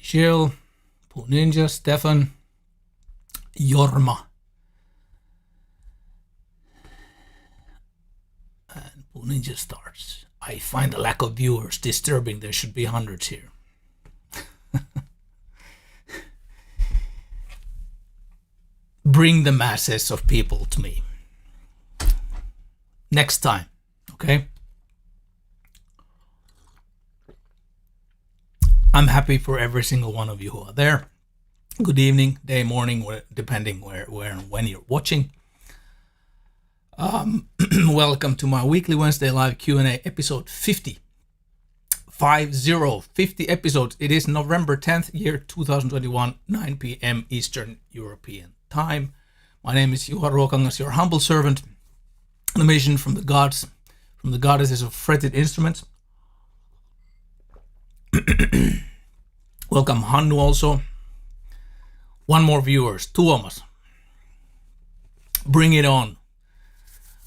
Jill, Poo Ninja, Stefan, Jorma. And Poo Ninja starts. I find the lack of viewers disturbing. There should be hundreds here. Bring the masses of people to me. Next time, okay? I'm happy for every single one of you who are there. Good evening, day, morning, depending where and when you're watching. Welcome to my weekly Wednesday live Q&A episode 50. 50 episodes. It is November 10th, year 2021, 9 p.m. Eastern European time. My name is Juha Ruokangas, your humble servant. On a mission from the gods, from the goddesses of fretted instruments. Welcome Hannu also. One more viewers, Tuomas. Bring it on.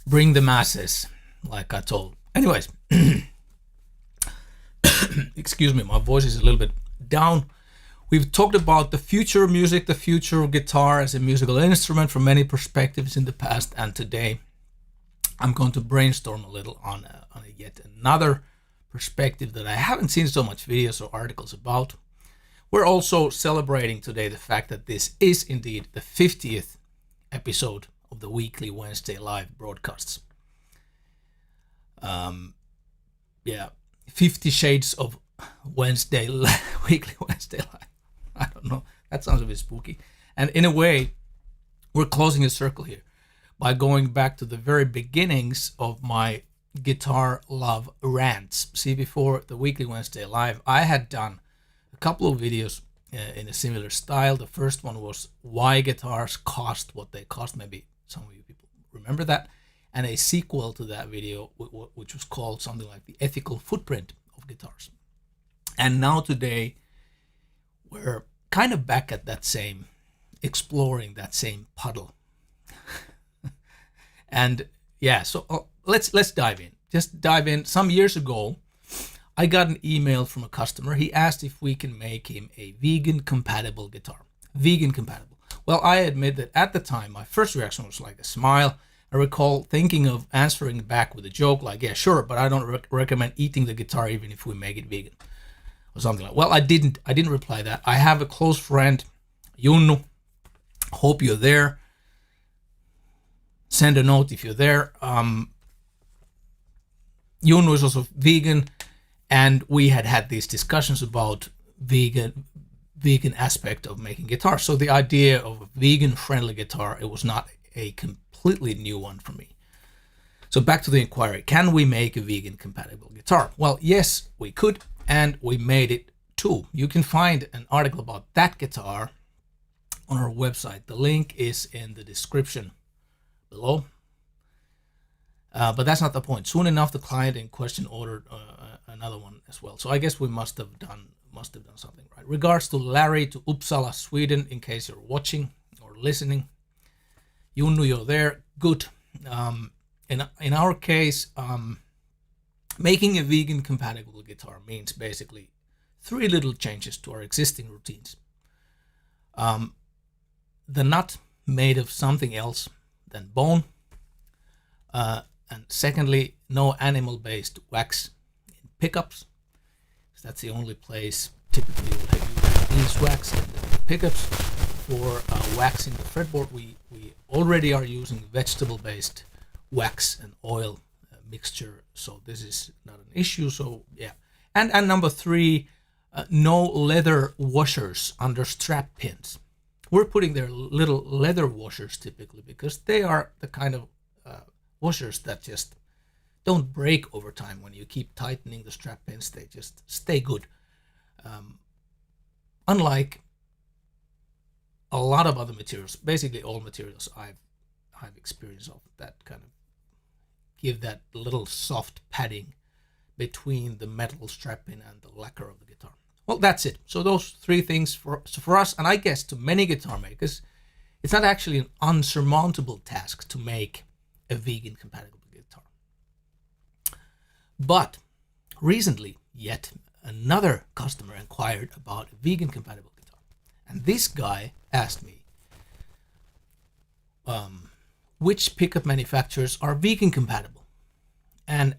Bring the masses, like I told. Anyways, excuse me, my voice is a little bit down. We've talked about the future of music, the future of guitar as a musical instrument from many perspectives in the past and today. I'm going to brainstorm a little on yet another perspective that I haven't seen so much videos or articles about. We're also celebrating today the fact that this is indeed the 50th episode of the weekly Wednesday live broadcasts. 50 shades of Wednesday, weekly Wednesday live. I don't know, that sounds a bit spooky. And in a way, we're closing a circle here by going back to the very beginnings of my guitar love rants. See, before the weekly Wednesday live, I had done a couple of videos in a similar style. The first one was why guitars cost what they cost. Maybe some of you people remember that. And a sequel to that video, which was called something like the ethical footprint of guitars. And now today, we're kind of back at that same, exploring that same puddle. And yeah, so let's dive in. Just dive in. Some years ago, I got an email from a customer. He asked if we can make him a vegan compatible guitar. Vegan compatible. Well, I admit that at the time, my first reaction was like a smile. I recall thinking of answering back with a joke like, yeah, sure, but I don't recommend eating the guitar even if we make it vegan. Or something like that. Well, I didn't reply that. I have a close friend, Junnu. Hope you're there. Send a note if you're there. Junnu is also vegan, and we had these discussions about vegan aspect of making guitars. So the idea of a vegan-friendly guitar, it was not a completely new one for me. So back to the inquiry, can we make a vegan-compatible guitar? Well, yes, we could, and we made it too. You can find an article about that guitar on our website. The link is in the description below. But that's not the point. Soon enough, the client in question ordered another one as well. So I guess we must have done something right. Regards to Larry to Uppsala, Sweden, in case you're watching or listening. Junnu, you're there. Good. In our case, making a vegan compatible guitar means basically 3 little changes to our existing routines. The nut made of something else than bone. And secondly, no animal-based wax in pickups. So that's the only place typically you have beeswax in the pickups. For waxing the fretboard, we already are using vegetable-based wax and oil mixture, so this is not an issue. So yeah, and number 3, no leather washers under strap pins. We're putting their little leather washers typically because they are the kind of washers that just don't break over time. When you keep tightening the strap pins, they just stay good. Unlike a lot of other materials, basically all materials I've experience of that kind of give that little soft padding between the metal strap pin and the lacquer of the guitar. Well, that's it. So those 3 things for us, and I guess to many guitar makers, it's not actually an unsurmountable task to make a vegan compatible guitar. But recently, another customer inquired about a vegan compatible guitar. And this guy asked me, which pickup manufacturers are vegan compatible? And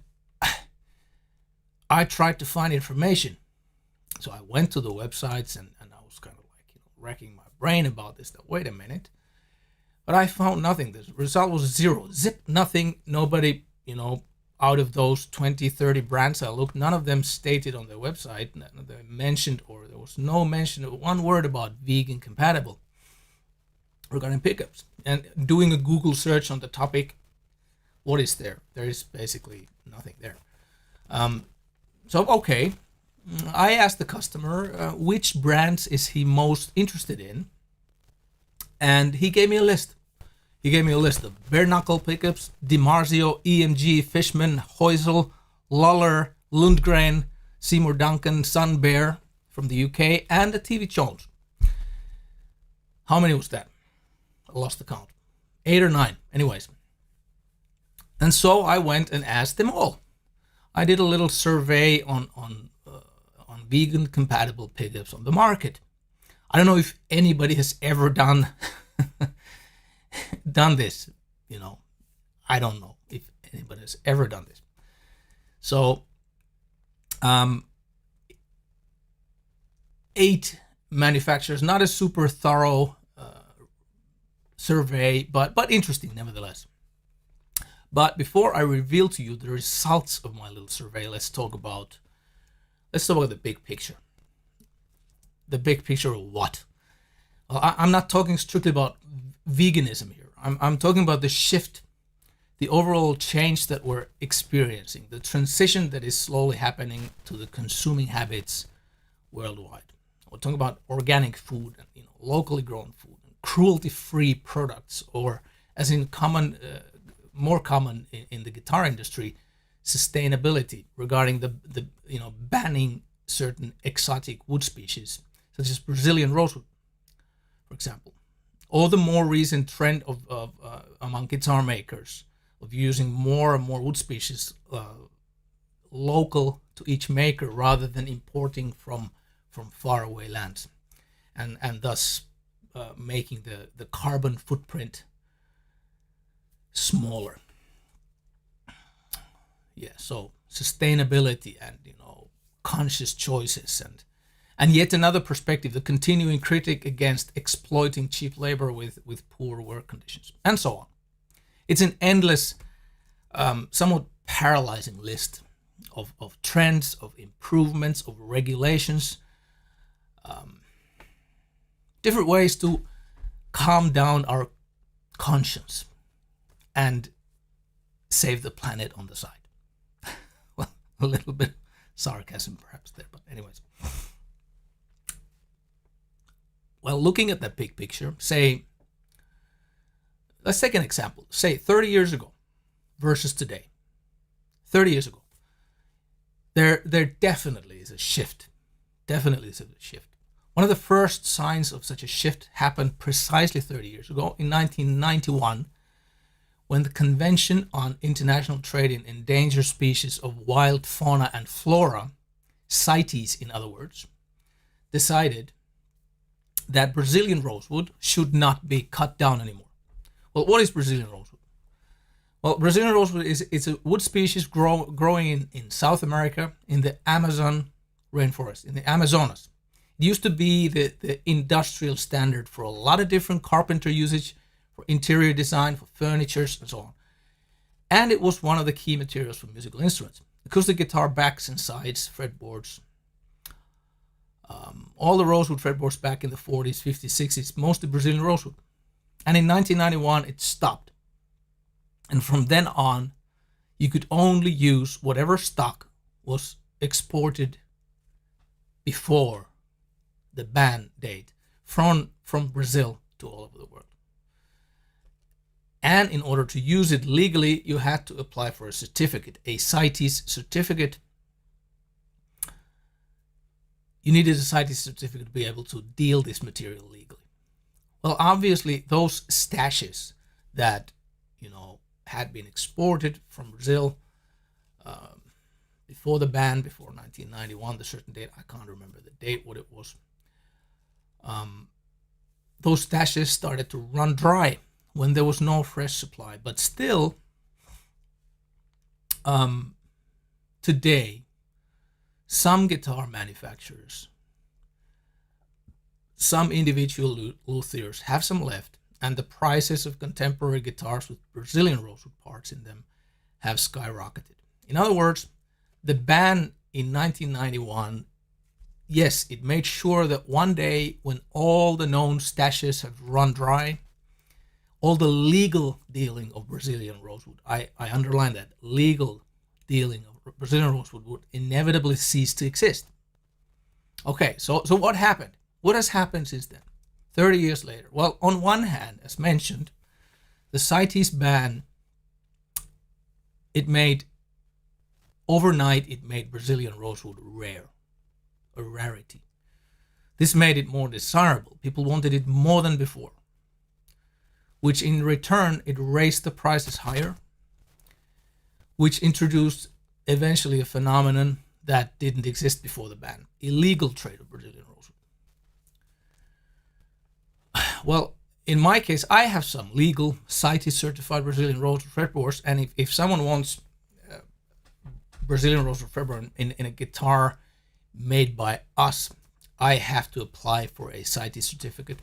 I tried to find information. So I went to the websites and I was kind of like, racking my brain about this. That, wait a minute. But I found nothing. The result was zero. Zip, nothing. Nobody, out of those 20, 30 brands I looked, none of them stated on their website, none of them mentioned, or there was no mention of one word about vegan compatible regarding pickups. And doing a Google search on the topic, what is there? There is basically nothing there. So, okay, I asked the customer which brands is he most interested in, and he gave me a list. He gave me a list of bare knuckle pickups, DiMarzio, EMG, Fishman, Heusel, Luller, Lundgren, Seymour Duncan, Sun Bear from the UK, and the TV Jones. How many was that? I lost the count. 8 or 9. Anyways. And so I went and asked them all. I did a little survey on vegan compatible pickups on the market. I don't know if anybody has ever done this, I don't know if anybody has ever done this. So 8 manufacturers, not a super thorough survey, but interesting nevertheless. But before I reveal to you the results of my little survey, let's talk about the big picture. The big picture of what? Well, I'm not talking strictly about veganism here. I'm talking about the shift, the overall change that we're experiencing, the transition that is slowly happening to the consuming habits worldwide. We're talking about organic food, and locally grown food, and cruelty-free products, or as in more common in the guitar industry, sustainability regarding the banning certain exotic wood species such as Brazilian rosewood, for example, or the more recent trend of among guitar makers of using more and more wood species local to each maker rather than importing from faraway lands, and thus making the carbon footprint smaller. Yeah, so sustainability and conscious choices, and yet another perspective, the continuing critic against exploiting cheap labor with poor work conditions, and so on. It's an endless, somewhat paralyzing list of trends, of improvements, of regulations, different ways to calm down our conscience and save the planet on the side. Well, a little bit sarcasm perhaps there, but anyways. Well, looking at that big picture, let's take an example. Say 30 years ago versus today. 30 years ago. There definitely is a shift. Definitely is a shift. One of the first signs of such a shift happened precisely 30 years ago in 1991, when the Convention on International Trade in Endangered Species of Wild Fauna and Flora, CITES in other words, decided that Brazilian rosewood should not be cut down anymore. Well, what is Brazilian rosewood? Well, Brazilian rosewood is a wood species growing in South America, in the Amazon rainforest, in the Amazonas. It used to be the industrial standard for a lot of different carpenter usage, for interior design, for furnitures, and so on. And it was one of the key materials for musical instruments. Acoustic guitar backs and sides, fretboards, all the rosewood fretboards back in the 40s, 50s, 60s, mostly Brazilian rosewood. And in 1991, it stopped. And from then on, you could only use whatever stock was exported before the ban date from Brazil to all over the world. And in order to use it legally, you had to apply for a certificate, a CITES certificate. You needed a CITES certificate to be able to deal this material legally. Well, obviously, those stashes that, had been exported from Brazil before the ban, before 1991, the certain date, I can't remember the date, what it was. Those stashes started to run dry when there was no fresh supply. But still, today, some guitar manufacturers, some individual luthiers have some left, and the prices of contemporary guitars with Brazilian rosewood parts in them have skyrocketed. In other words, the ban in 1991, yes, it made sure that one day when all the known stashes have run dry, all the legal dealing of Brazilian rosewood, I underline that, legal dealing of Brazilian rosewood would inevitably cease to exist. Okay, so what happened? What has happened since then, 30 years later? Well, on one hand, as mentioned, the CITES ban, overnight it made Brazilian rosewood rare, a rarity. This made it more desirable. People wanted it more than before, which in return, it raised the prices higher, which introduced eventually a phenomenon that didn't exist before the ban: illegal trade of Brazilian rosewood. Well, in my case, I have some legal CITES certified Brazilian rosewood fretboards, and if someone wants Brazilian rosewood fretboard in a guitar made by us, I have to apply for a CITES certificate,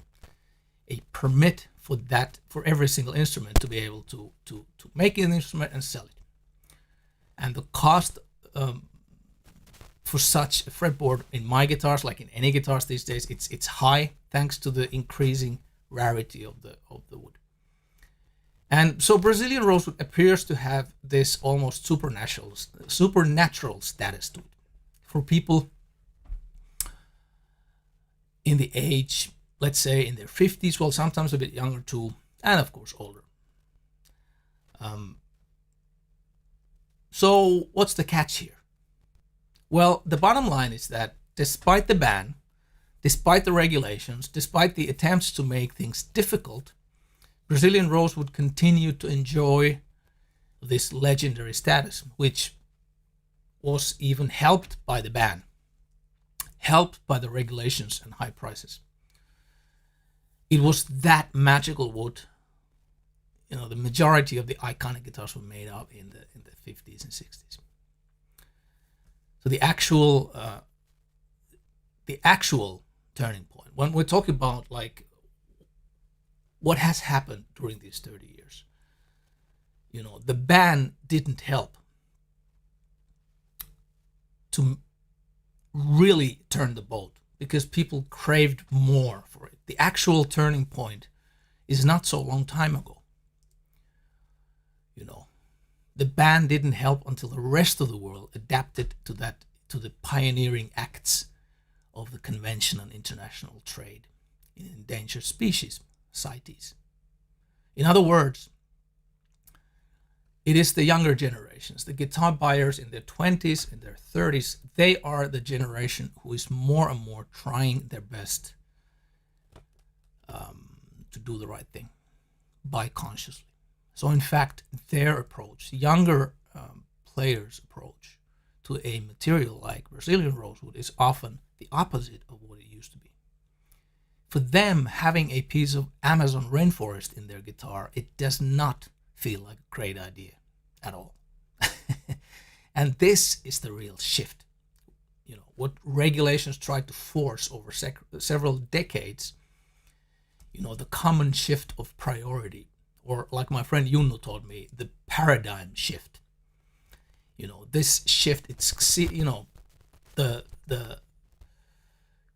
a permit for that, for every single instrument, to be able to make an instrument and sell it. And the cost for such a fretboard in my guitars, like in any guitars these days, it's high, thanks to the increasing rarity of the wood. And so Brazilian rosewood appears to have this almost supernatural status to it for people in the age, let's say in their 50s, well, sometimes a bit younger too, and of course older. So what's the catch here? Well, the bottom line is that despite the ban, despite the regulations, despite the attempts to make things difficult, Brazilian rosewood continued to enjoy this legendary status, which was even helped by the ban, helped by the regulations and high prices. It was that magical wood. You know, the majority of the iconic guitars were made of in the 50s and 60s. So the actual turning point, when we're talking about like what has happened during these 30 years, you know, the ban didn't help to really turn the boat, because people craved more for it. The actual turning point is not so long time ago. You know, the ban didn't help until the rest of the world adapted to the pioneering acts of the Convention on International Trade in Endangered Species, CITES. In other words, it is the younger generations, the guitar buyers in their 20s, in their 30s, they are the generation who is more and more trying their best to do the right thing, buy consciously. So in fact, their approach, younger players' approach to a material like Brazilian rosewood is often the opposite of what it used to be. For them, having a piece of Amazon rainforest in their guitar, it does not feel like a great idea at all. And this is the real shift. You know, what regulations tried to force over several decades, you know, the common shift of priority, or like my friend Juha told me, the paradigm shift. You know, this shift, the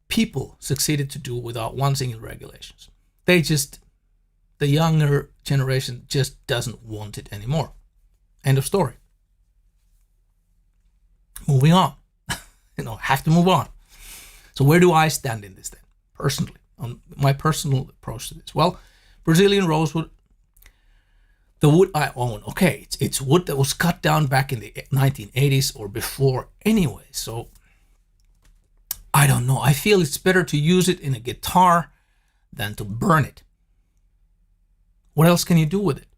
people succeeded to do without one single regulations. The younger generation just doesn't want it anymore. End of story. Moving on. You know, have to move on. So where do I stand in this then, personally, on my personal approach to this? Well, Brazilian rosewood, the wood I own, okay, it's wood that was cut down back in the 1980s or before anyway. So I don't know. I feel it's better to use it in a guitar than to burn it. What else can you do with it?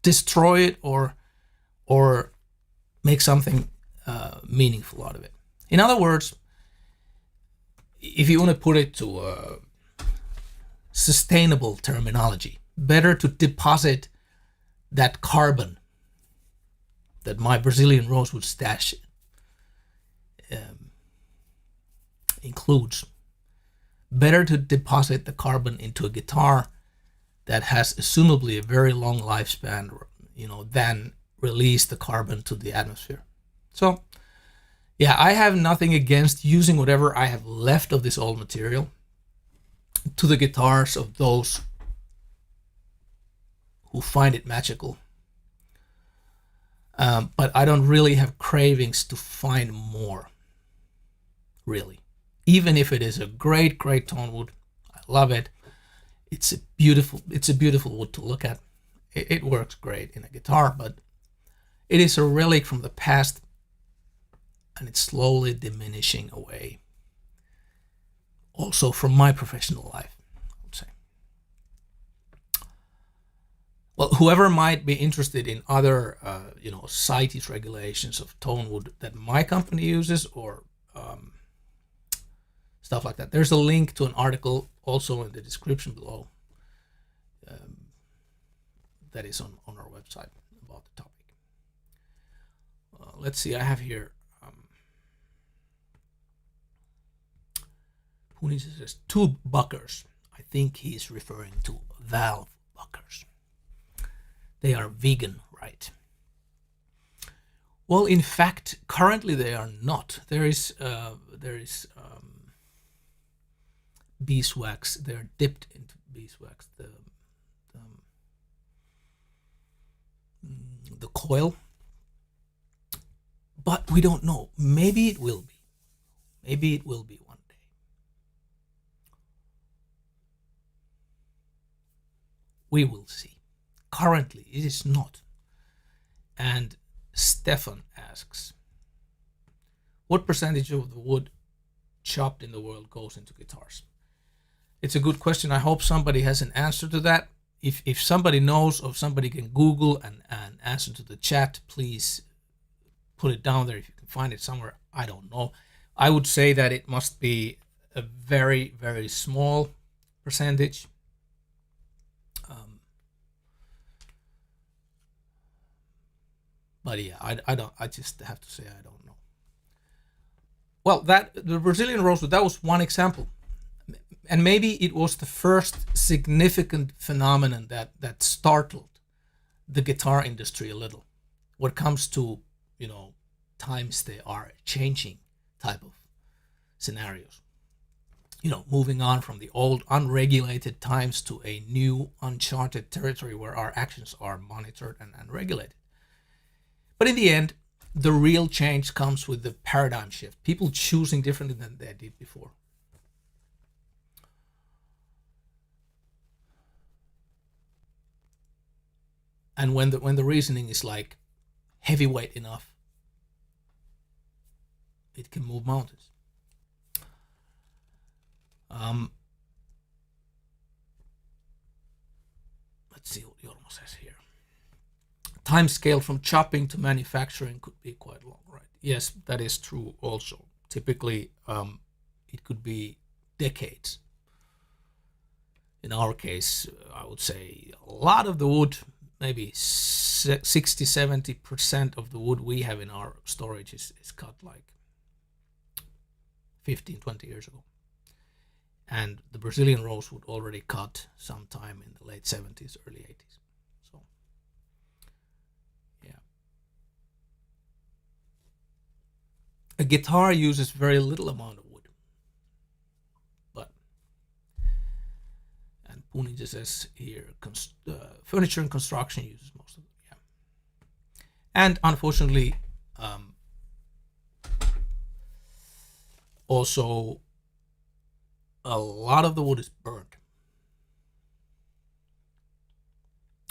Destroy it or make something meaningful out of it. In other words, if you want to put it to sustainable terminology, better to deposit that carbon that my Brazilian rosewood stash includes. Better to deposit the carbon into a guitar that has assumably a very long lifespan, than release the carbon to the atmosphere. So, yeah, I have nothing against using whatever I have left of this old material to the guitars of those who find it magical. But I don't really have cravings to find more, really. Even if it is a great tone wood, I love it. It's a beautiful wood to look at. It works great in a guitar, but it is a relic from the past, and it's slowly diminishing away. Also from my professional life, I would say. Well, whoever might be interested in other, CITES regulations of tone wood that my company uses, or stuff like that, there's a link to an article also in the description below that is on our website about the topic. Let's see, I have here who says tube buckers. I think he's referring to valve buckers. They are vegan, right? Well, in fact, currently they are not. There is beeswax. They're dipped into beeswax. The coil, but we don't know. Maybe it will be. Maybe it will be one day. We will see. Currently, it is not. And Stefan asks, what percentage of the wood chopped in the world goes into guitars? It's a good question. I hope somebody has an answer to that. If somebody knows, or somebody can Google and answer to the chat, please put it down there if you can find it somewhere. I don't know. I would say that it must be a very, very small percentage. But yeah, I just have to say I don't know. Well, the Brazilian rosewood, that was one example. And maybe it was the first significant phenomenon that startled the guitar industry a little. When it comes to, times they are changing type of scenarios. Moving on from the old unregulated times to a new uncharted territory where our actions are monitored and regulated. But in the end, the real change comes with the paradigm shift. People choosing differently than they did before. And when the reasoning is like heavyweight enough, it can move mountains. Let's see what Jorma says here. Time scale from chopping to manufacturing could be quite long, right? Yes, that is true also. Typically, it could be decades. In our case, I would say a lot of the wood, maybe 60-70% of the wood we have in our storage is cut like 15-20 years ago. And the Brazilian rosewood already cut sometime in the late 70s, early 80s. So, yeah. A guitar uses very little amount of wood. And Punija says here, furniture and construction uses most of it. Yeah. And unfortunately, also, a lot of the wood is burnt.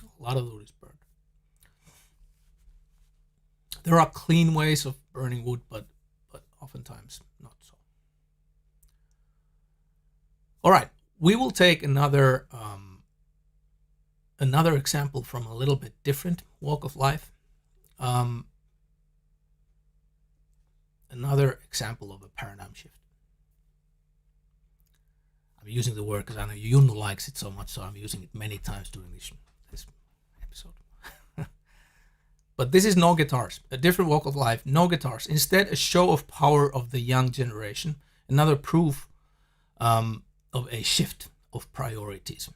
A lot of the wood is burnt. There are clean ways of burning wood, but oftentimes not so. All right, we will take another example from a little bit different walk of life. another example of a paradigm shift. I'm using the word because I know Junnu likes it so much, so I'm using it many times during this episode. But this is no guitars, a different walk of life, no guitars. Instead, a show of power of the young generation, another proof of a shift of priorities.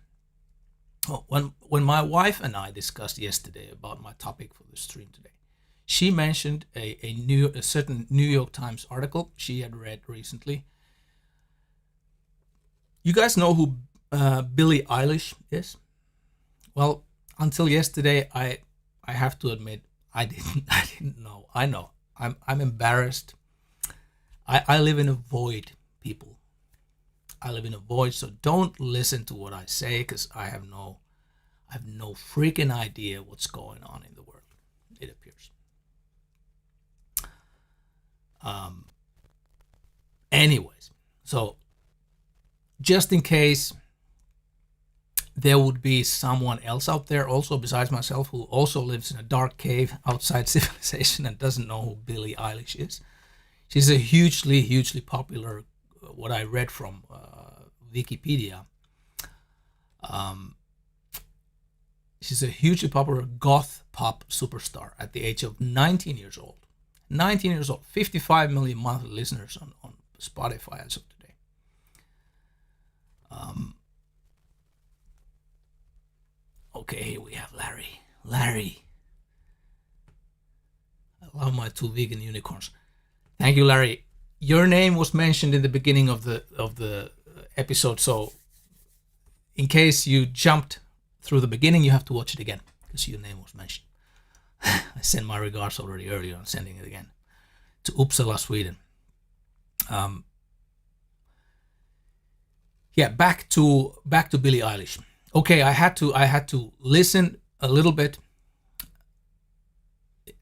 Oh, when my wife and I discussed yesterday about my topic for the stream today, she mentioned a certain New York Times article she had read recently. You guys know who Billie Eilish is? Well, until yesterday, I have to admit I didn't know. I know. I'm embarrassed. I live in a void, people. I live in a void, so don't listen to what I say because I have no freaking idea what's going on in the world. It appears. Anyways, so just in case there would be someone else out there also besides myself who also lives in a dark cave outside civilization and doesn't know who Billie Eilish is. She's a hugely popular, what I read from Wikipedia. She's a hugely popular goth pop superstar at the age of 19 years old. 19 years old, 55 million monthly listeners on Spotify as of today. Okay, here we have Larry. Larry. I love my two vegan unicorns. Thank you, Larry. Your name was mentioned in the beginning of the episode, so in case you jumped through the beginning, you have to watch it again because your name was mentioned. I sent my regards already earlier. I'm sending it again to Uppsala, Sweden. Back to Billie Eilish. Okay, I had to listen a little bit.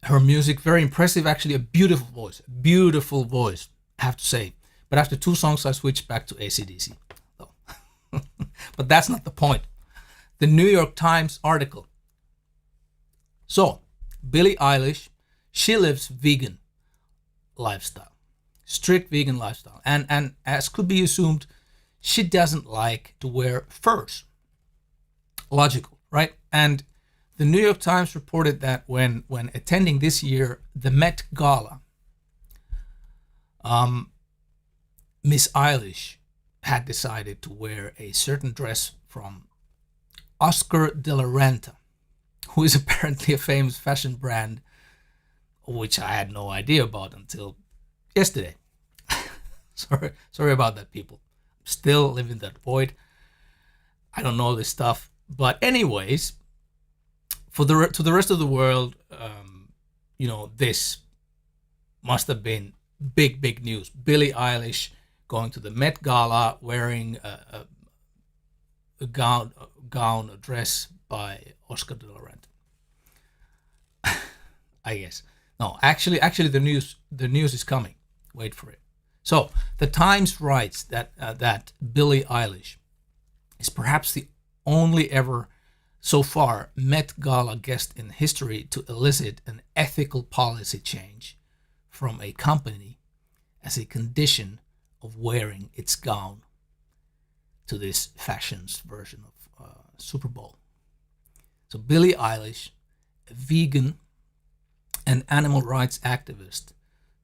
Her music, very impressive, actually, a beautiful voice, I have to say. But after 2 songs, I switched back to AC/DC. So. But that's not the point. The New York Times article. So, Billie Eilish, she lives vegan lifestyle, strict vegan lifestyle, and as could be assumed, she doesn't like to wear furs. Logical, right? And the New York Times reported that when attending this year the Met Gala, Miss Eilish had decided to wear a certain dress from Oscar de la Renta, who is apparently a famous fashion brand, which I had no idea about until yesterday. Sorry about that, people. I'm still living that void. I don't know this stuff. But anyways, to the rest of the world, this must have been big news. Billie Eilish going to the Met Gala wearing a gown, a dress by Oscar de la Renta. I guess. No, actually, the news is coming. Wait for it. So the Times writes that Billie Eilish is perhaps the only ever so far Met Gala guest in history to elicit an ethical policy change from a company as a condition of wearing its gown to this fashion's version of Super Bowl. So Billie Eilish, a vegan and animal rights activist,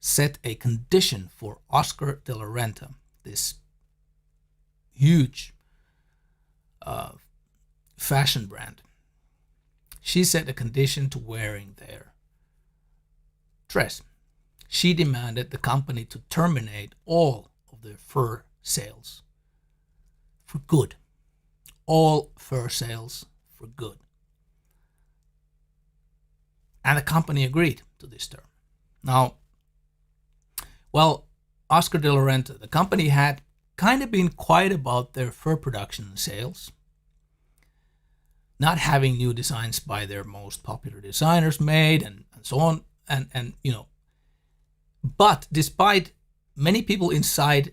set a condition for Oscar de la Renta, this huge fashion brand. She set a condition to wearing their dress. She demanded the company to terminate all of their fur sales for good. All fur sales for good. And the company agreed to this term. Now, Oscar de la Renta, the company had kind of been quiet about their fur production and sales, not having new designs by their most popular designers made and so on. And but despite many people inside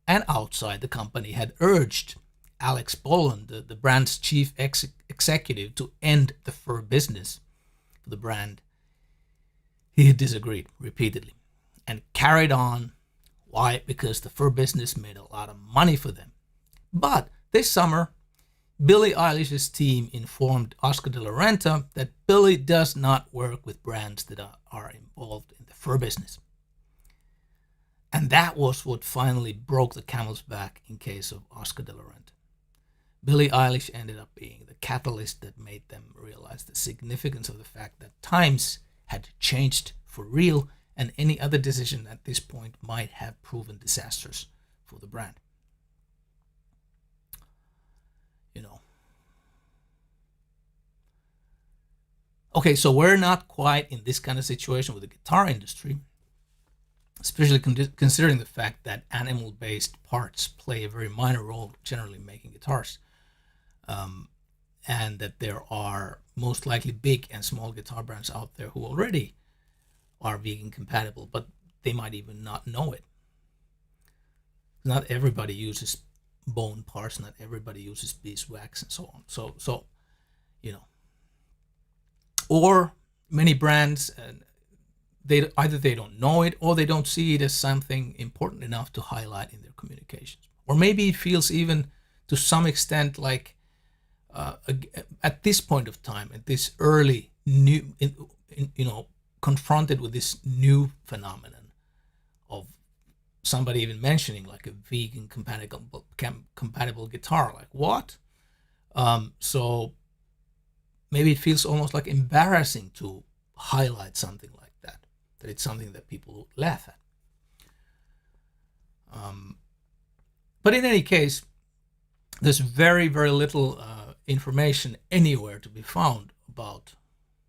and outside the company had urged Alex Boland, the brand's chief executive, to end the fur business for the brand, he had disagreed repeatedly. and carried on. Why? Because the fur business made a lot of money for them. But this summer, Billie Eilish's team informed Oscar de la Renta that Billie does not work with brands that are involved in the fur business. And that was what finally broke the camel's back in case of Oscar de la Renta. Billie Eilish ended up being the catalyst that made them realize the significance of the fact that times had changed for real, and any other decision at this point might have proven disastrous for the brand. Okay, so we're not quite in this kind of situation with the guitar industry, especially considering the fact that animal-based parts play a very minor role generally in making guitars, and that there are most likely big and small guitar brands out there who already are vegan compatible, but they might even not know it. Not everybody uses bone parts, not everybody uses beeswax and so on. So or many brands, either they don't know it or they don't see it as something important enough to highlight in their communications. Or maybe it feels even to some extent like at this point of time, at this early new, confronted with this new phenomenon of somebody even mentioning like a vegan compatible guitar, like what? So maybe it feels almost like embarrassing to highlight something like that it's something that people laugh at. But in any case, there's very, very little information anywhere to be found about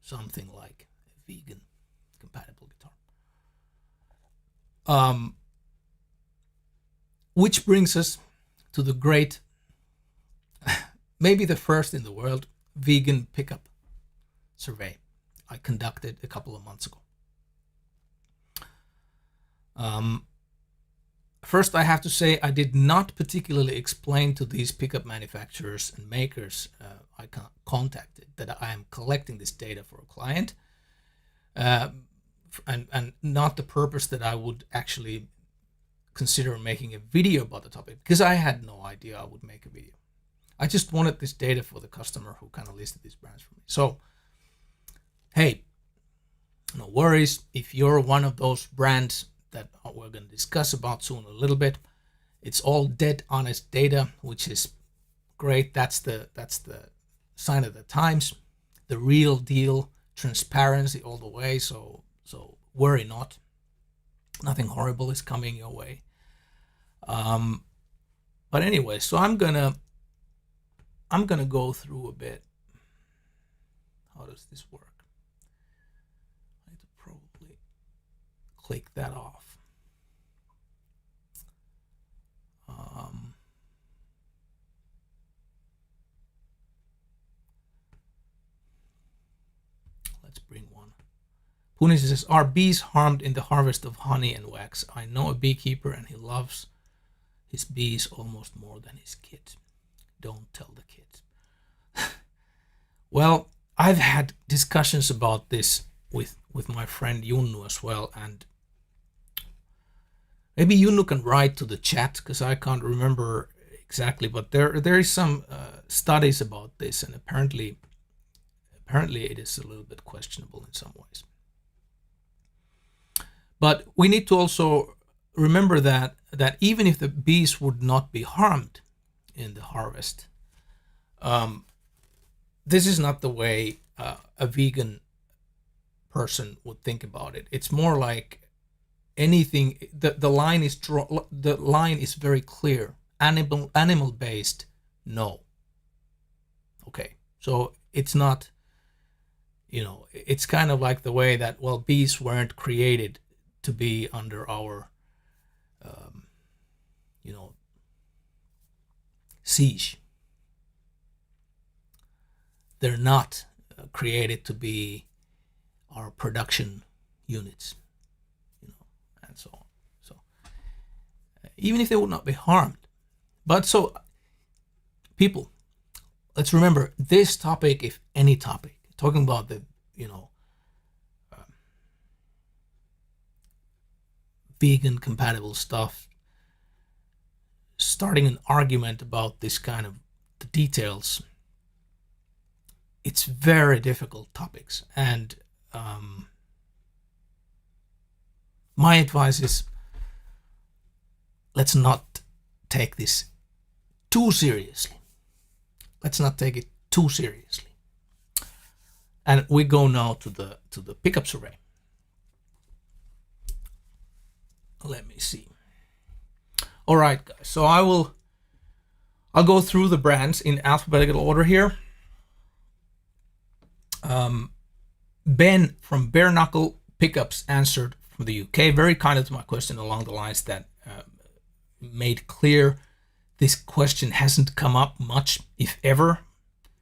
something like a vegan compatible guitar. Which brings us to the great, maybe the first in the world, vegan pickup survey I conducted a couple of months ago. First, I have to say I did not particularly explain to these pickup manufacturers and makers I contacted that I am collecting this data for a client, and not the purpose that I would actually consider making a video about the topic, because I had no idea I would make a video. I just wanted this data for the customer who kind of listed these brands for me. So, hey, no worries. If you're one of those brands that we're going to discuss about soon a little bit, it's all dead honest data, which is great. That's the sign of the times, the real deal, transparency all the way. So worry not. Nothing horrible is coming your way. But anyway, so I'm gonna go through a bit. How does this work? I need to probably click that off. Let's bring one. Punis says, are bees harmed in the harvest of honey and wax? I know a beekeeper and he loves his bees almost more than his kids. Don't tell the kids. Well, I've had discussions about this with my friend Junnu as well, and maybe Junnu can write to the chat because I can't remember exactly, but there is some studies about this, and apparently it is a little bit questionable in some ways. But we need to also remember that even if the bees would not be harmed in the harvest, this is not the way a vegan person would think about it. It's more like anything. The line is very clear. Animal based, no. Okay, so it's not. It's kind of like the way that bees weren't created to be under our siege. They're not created to be our production units, and so on. So even if they would not be harmed, but so people, let's remember this topic, if any topic, talking about the vegan compatible stuff, starting an argument about this kind of the details, it's very difficult topics. And my advice is, let's not take this too seriously. Let's not take it too seriously. And we go now to the pickups array. Let me see. All right, guys. So I'll go through the brands in alphabetical order here. Ben from Bare Knuckle Pickups answered from the UK, very kind to my question along the lines that made clear this question hasn't come up much, if ever,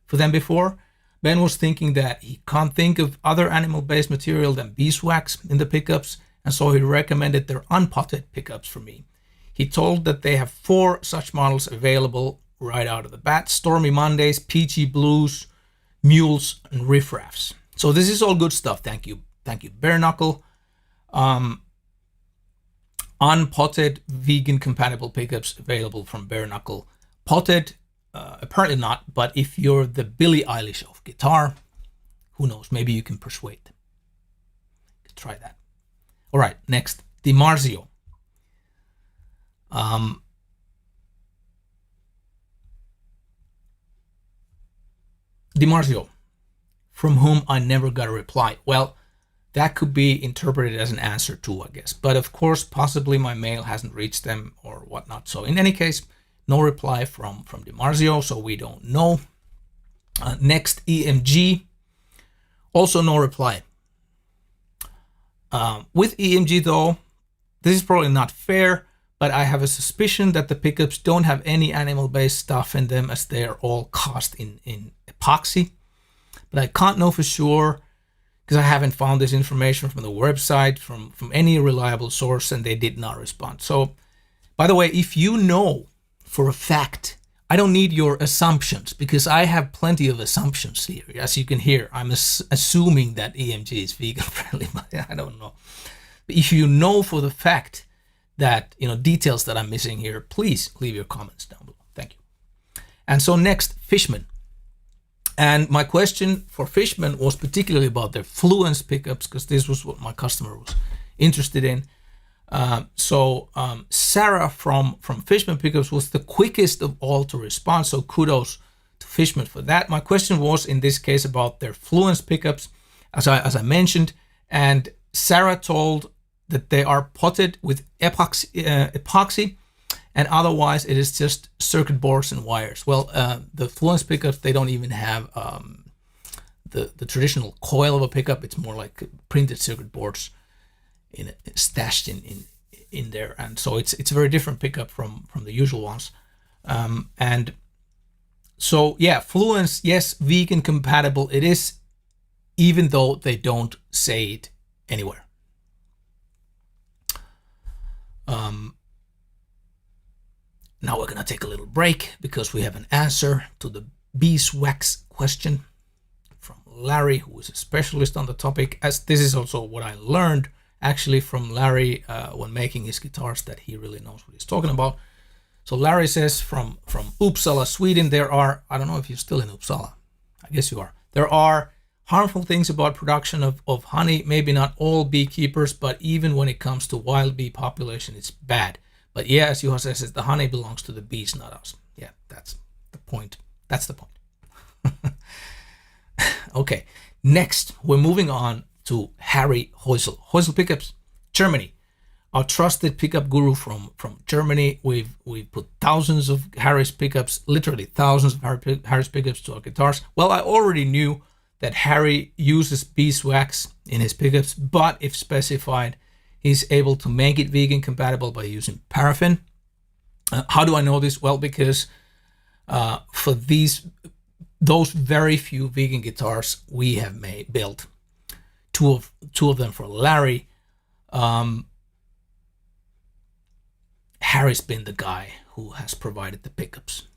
for them before. Ben was thinking that he can't think of other animal-based material than beeswax in the pickups, and so he recommended their unpotted pickups for me. He told that they have 4 such models available right out of the bat: Stormy Mondays, Peachy Blues, Mules, and Riffraffs. So this is all good stuff. Thank you, Bare Knuckle. Unpotted vegan compatible pickups available from Bare Knuckle. Potted, apparently not, but if you're the Billie Eilish of guitar, who knows, maybe you can persuade them. Try that. All right, next, DiMarzio. DiMarzio, from whom I never got a reply. Well, that could be interpreted as an answer too, I guess. But of course, possibly my mail hasn't reached them or whatnot. So in any case, no reply from DiMarzio, so we don't know. Next, EMG, also no reply. With EMG though, this is probably not fair, but I have a suspicion that the pickups don't have any animal-based stuff in them, as they are all cast in epoxy. But I can't know for sure, because I haven't found this information from the website, from any reliable source, and they did not respond. So, by the way, if you know for a fact, I don't need your assumptions, because I have plenty of assumptions here. As you can hear, I'm assuming that EMG is vegan friendly, but I don't know. But if you know for the fact that, details that I'm missing here, please leave your comments down below. Thank you. And so next, Fishman. And my question for Fishman was particularly about their Fluence pickups, because this was what my customer was interested in. So Sarah from Fishman Pickups was the quickest of all to respond, so kudos to Fishman for that. My question was in this case about their Fluence pickups, as I mentioned, and Sarah told that they are potted with epoxy, and otherwise it is just circuit boards and wires. Well, the Fluence pickups, they don't even have the traditional coil of a pickup. It's more like printed circuit boards stashed in there, and so it's a very different pickup from the usual ones. And so yeah, Fluence, yes, vegan compatible it is, even though they don't say it anywhere. Now we're gonna take a little break because we have an answer to the beeswax question from Larry, who is a specialist on the topic, as this is also what I learned actually from Larry when making his guitars, that he really knows what he's talking about. So Larry says from Uppsala, Sweden, there are, I don't know if you're still in Uppsala, I guess you are, there are harmful things about production of honey. Maybe not all beekeepers, but even when it comes to wild bee population, it's bad. But yeah, as Juha says, the honey belongs to the bees, not us. Yeah, that's the point. That's the point. Okay, next we're moving on to Harry Heusel. Heusel Pickups, Germany. Our trusted pickup guru from Germany. We've put thousands of Harry's pickups, literally thousands of Harry's pickups to our guitars. Well, I already knew that Harry uses beeswax in his pickups, but if specified, he's able to make it vegan compatible by using paraffin. How do I know this? Well, because for those very few vegan guitars we have built, two of them for Larry, Harry's been the guy who has provided the pickups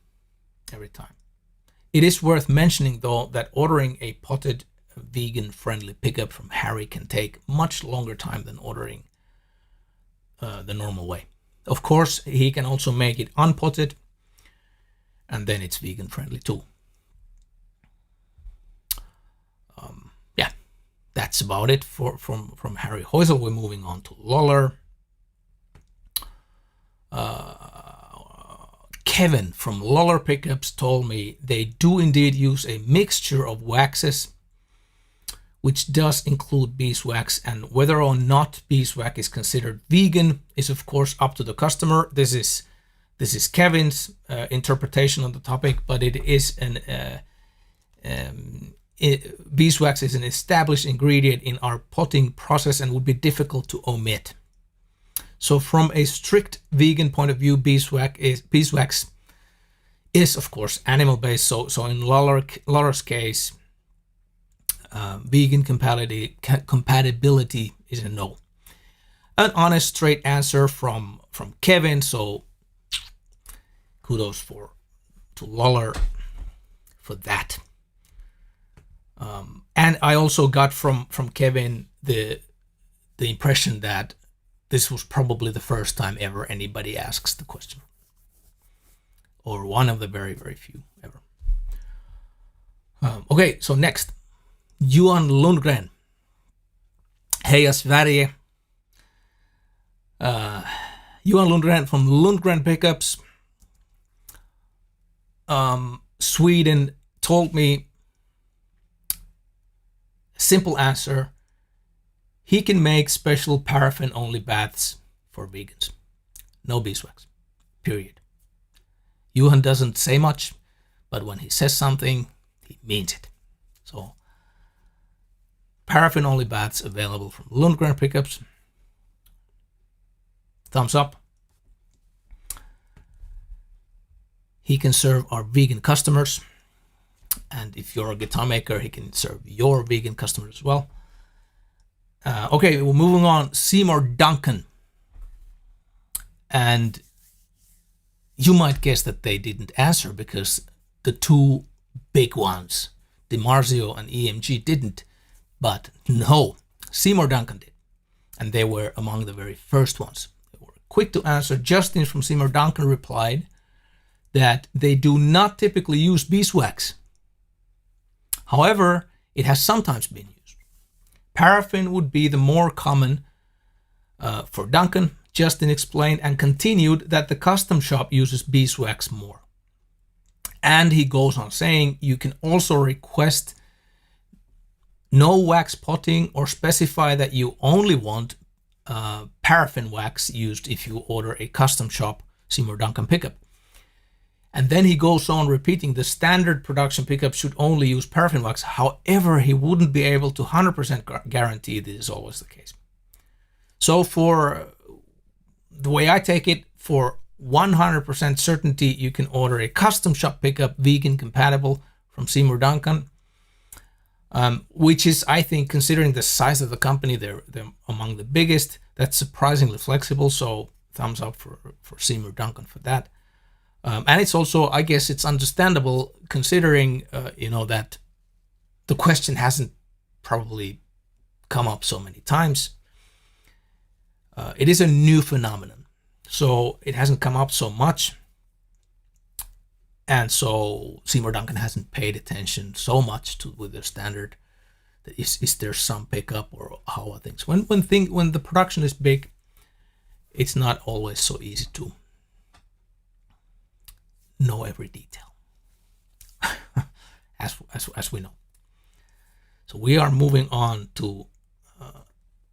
every time. It is worth mentioning though that ordering a potted vegan friendly pickup from Harry can take much longer time than ordering the normal way. Of course, he can also make it unpotted, and then it's vegan friendly too. Yeah, that's about it from Harry Heusel. We're moving on to Lawler. Kevin from Lawler Pickups told me they do indeed use a mixture of waxes, which does include beeswax, and whether or not beeswax is considered vegan is of course up to the customer. This is Kevin's interpretation on the topic, but it is beeswax is an established ingredient in our potting process and would be difficult to omit. So from a strict vegan point of view, beeswax is of course animal-based. So in Lawler's case, vegan compatibility is a no. An honest, straight answer from Kevin. So kudos to Lawler for that. And I also got from Kevin the impression that this was probably the first time ever anybody asks the question, or one of the very, very few ever. Okay, so next, Johan Lundgren. Heja Sverige. Johan Lundgren from Lundgren Pickups, Sweden, told me, simple answer, he can make special paraffin-only baths for vegans. No beeswax, period. Johan doesn't say much, but when he says something, he means it. So, paraffin-only baths available from Lundgren Pickups. Thumbs up. He can serve our vegan customers. And if you're a guitar maker, he can serve your vegan customers as well. Okay, we're moving on. Seymour Duncan. And you might guess that they didn't answer because the two big ones, DiMarzio and EMG, didn't. But no, Seymour Duncan did. And they were among the very first ones. They were quick to answer. Justin from Seymour Duncan replied that they do not typically use beeswax. However, it has sometimes been used. Paraffin would be the more common for Duncan. Justin explained and continued that the custom shop uses beeswax more. And he goes on saying you can also request no wax potting or specify that you only want paraffin wax used if you order a custom shop Seymour Duncan pickup. And then he goes on repeating the standard production pickup should only use paraffin wax. However, he wouldn't be able to 100% guarantee this is always the case. So for the way I take it, for 100% certainty, you can order a custom shop pickup vegan compatible from Seymour Duncan, which is, I think, considering the size of the company, they're among the biggest. That's surprisingly flexible. So thumbs up for Seymour Duncan for that. And it's also, I guess it's understandable considering, that the question hasn't probably come up so many times. It is a new phenomenon, so it hasn't come up so much. And so Seymour Duncan hasn't paid attention so much to with their standard. Is there some pickup or how are things? When the production is big, it's not always so easy to know every detail, as we know. So we are moving on to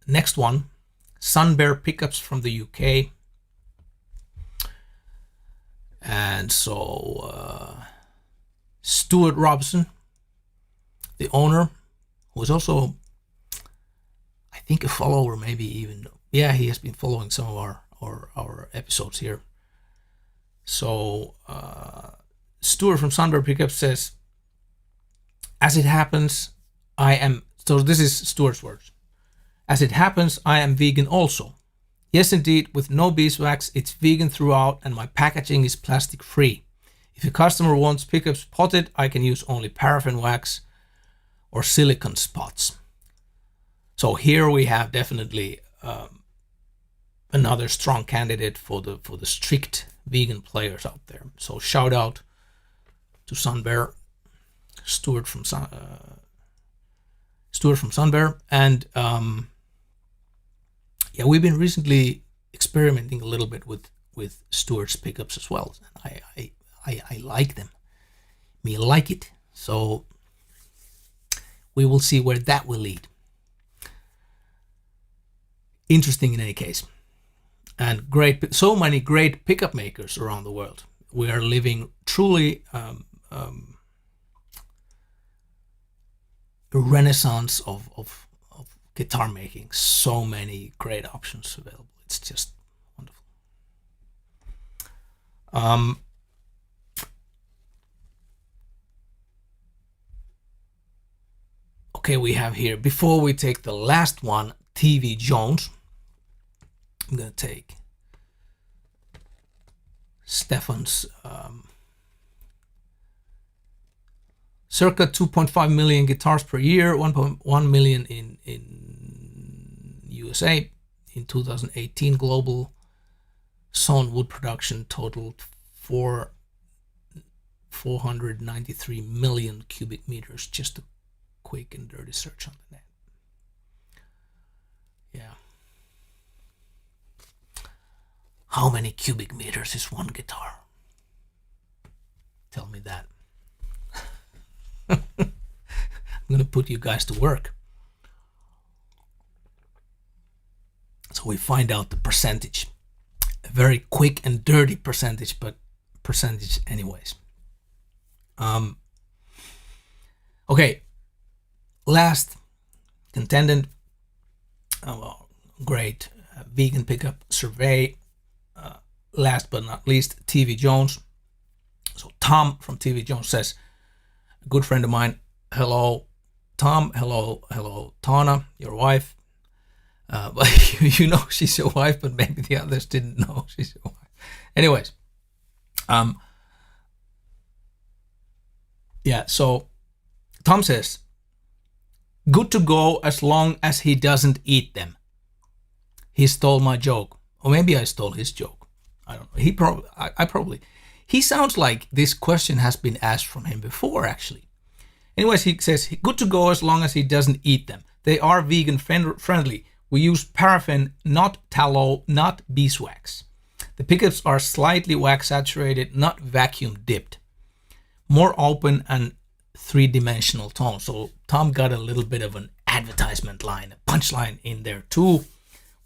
next one, Sunbear Pickups from the UK. And so Stuart Robson, the owner, who is also, I think, a follower, maybe even, he has been following some of our episodes here. So Stuart from Sunbear Pickups says, as it happens, so this is Stuart's words. As it happens, I am vegan also. Yes, indeed, with no beeswax, it's vegan throughout and my packaging is plastic free. If a customer wants pickups potted, I can use only paraffin wax or silicone spots. So here we have definitely another strong candidate for the strict vegan players out there. So shout out to Sunbear, Stuart from Sunbear, and yeah, we've been recently experimenting a little bit with Stuart's pickups as well. I like them. Me like it. So we will see where that will lead. Interesting in any case. And great, so many great pickup makers around the world. We are living truly a renaissance of guitar making. So many great options available. It's just wonderful. Okay, we have here, before we take the last one, TV Jones, I'm going to take Stefan's circa 2.5 million guitars per year, 1.1 million in USA. In 2018, global sawn wood production totaled 493 million cubic meters. Just a quick and dirty search on the net. Yeah. How many cubic meters is one guitar? Tell me that. I'm going to put you guys to work. So we find out the percentage. A very quick and dirty percentage, but percentage anyways. Okay. Last contendant. Great vegan pickup survey. Last but not least, TV Jones. So Tom from TV Jones says, a good friend of mine, hello Tom, hello Tana, your wife. But you know she's your wife, but maybe the others didn't know she's your wife. Anyways, yeah, so Tom says, good to go as long as he doesn't eat them. He stole my joke. Or maybe I stole his joke. I don't know. He sounds like this question has been asked from him before, actually. Anyways, he says, good to go as long as he doesn't eat them. They are vegan friendly. We use paraffin, not tallow, not beeswax. The pickups are slightly wax saturated, not vacuum dipped. More open and three-dimensional tone. So Tom got a little bit of an advertisement line, a punchline in there too,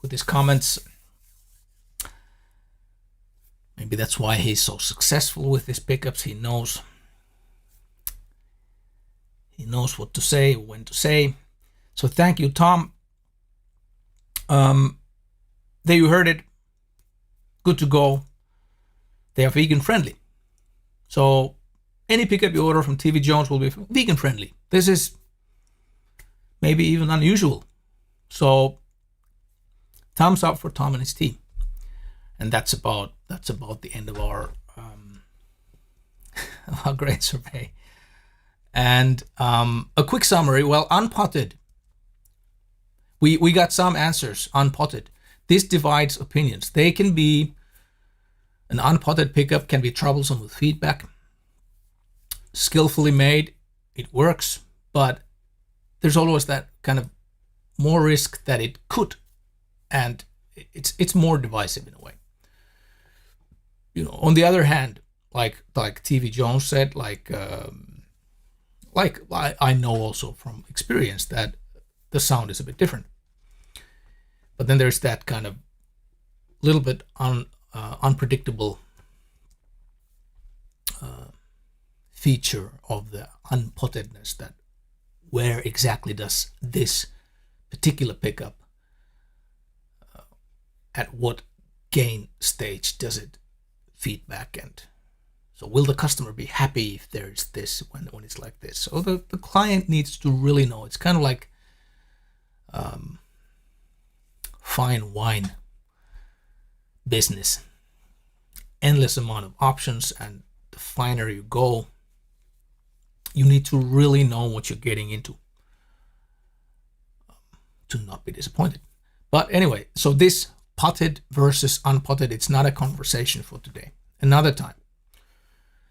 with his comments. Maybe that's why he's so successful with his pickups. He knows what to say, when to say. So thank you, Tom. There you heard it. Good to go. They are vegan friendly. So any pickup you order from TV Jones will be vegan friendly. This is maybe even unusual. So thumbs up for Tom and his team. And that's about the end of our great survey. And a quick summary. Well, unpotted. We got some answers. Unpotted. This divides opinions. They can be, an unpotted pickup can be troublesome with feedback. Skillfully made, it works, but there's always that kind of more risk that it could, and it's more divisive in a way. You know, on the other hand, like TV Jones said, like I know also from experience that the sound is a bit different. But then there's that kind of little bit unpredictable feature of the unpottedness, that where exactly does this particular pickup, at what gain stage does it feedback, and so will the customer be happy if there's this when it's like this? So the client needs to really know. It's kind of like fine wine business, endless amount of options, and the finer you go, you need to really know what you're getting into to not be disappointed. But anyway, so this potted versus unpotted, it's not a conversation for today. Another time.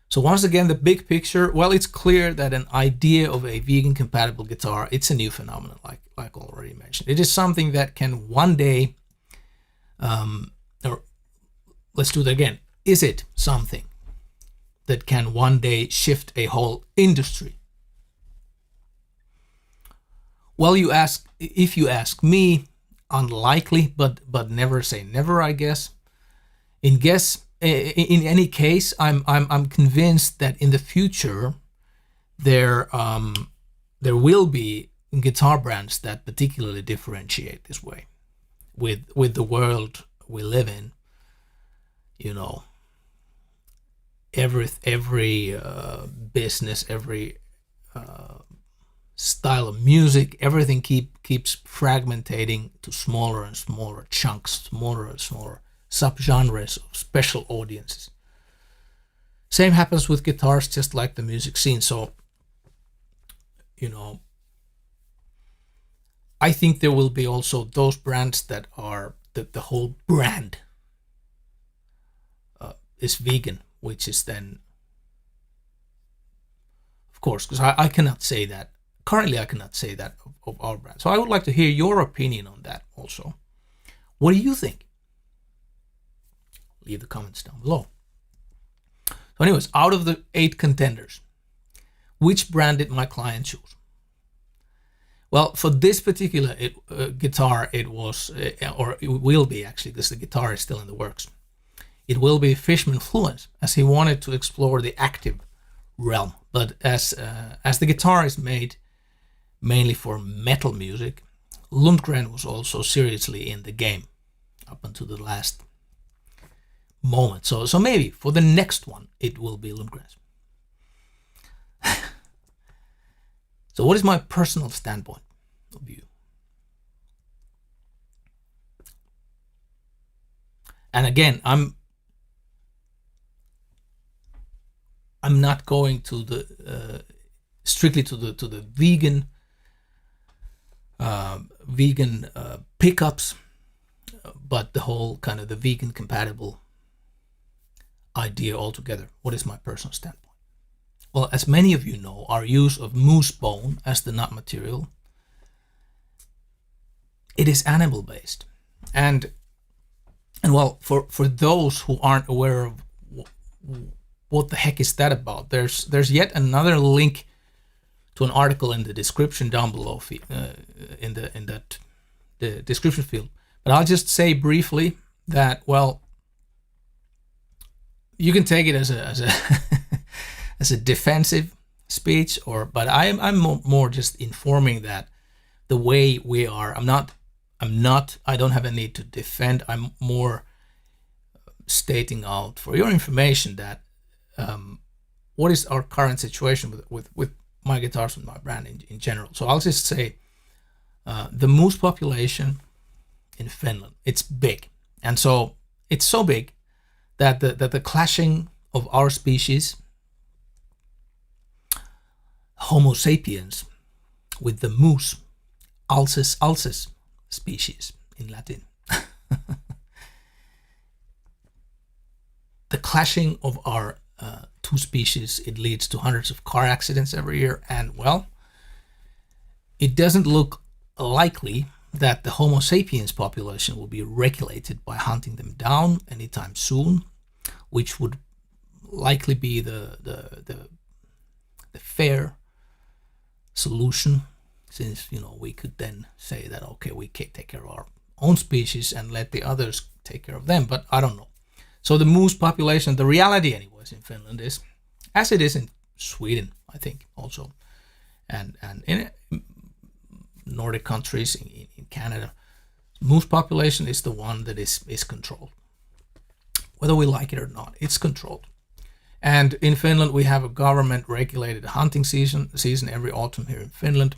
So once again, the big picture, well, it's clear that an idea of a vegan compatible guitar, it's a new phenomenon, like already mentioned. It is something that can one day, or let's do that again. Is it something that can one day shift a whole industry? Well, if you ask me, unlikely, but never say never, I guess. In any case, I'm convinced that in the future there will be guitar brands that particularly differentiate this way with the world we live in. You know, every business, every style of music, everything keeps fragmentating to smaller and smaller chunks, smaller and smaller subgenres of special audiences. Same happens with guitars, just like the music scene. So, you know, I think there will be also those brands that are the whole brand is vegan, which is then, of course, because I cannot say that. Currently, I cannot say that of our brand. So I would like to hear your opinion on that also. What do you think? Leave the comments down below. So anyways, out of the 8 contenders, which brand did my client choose? Well, for this particular guitar, it was, or it will be actually, because the guitar is still in the works. It will be Fishman Fluence, as he wanted to explore the active realm. But as the guitar is made mainly for metal music, Lundgren was also seriously in the game up until the last moment. So maybe for the next one, it will be Lundgren's. So what is my personal standpoint of view? And again, I'm not going to the strictly to the vegan pickups, but the whole kind of the vegan compatible idea altogether. What is my personal standpoint? Well, as many of you know, our use of moose bone as the nut material, it is animal based, and well, for those who aren't aware of what the heck is that about, there's yet another link to an article in the description down below, in the description field. But I'll just say briefly that, well, you can take it as a as a defensive speech, but I'm more just informing that the way we are. I don't have a need to defend. I'm more stating out for your information that what is our current situation with my guitars and my brand in general. So I'll just say the moose population in Finland, it's big, and so it's so big that the clashing of our species, Homo sapiens, with the moose, Alces species in Latin. The clashing of our two species, it leads to hundreds of car accidents every year, and well, it doesn't look likely that the Homo sapiens population will be regulated by hunting them down anytime soon, which would likely be the fair solution, since, you know, we could then say that, okay, we can take care of our own species and let the others take care of them, but I don't know. So the moose population, the reality anyways in Finland is, as it is in Sweden, I think also, and in Nordic countries, in Canada, moose population is the one that is controlled. Whether we like it or not, it's controlled. And in Finland, we have a government-regulated hunting season every autumn here in Finland.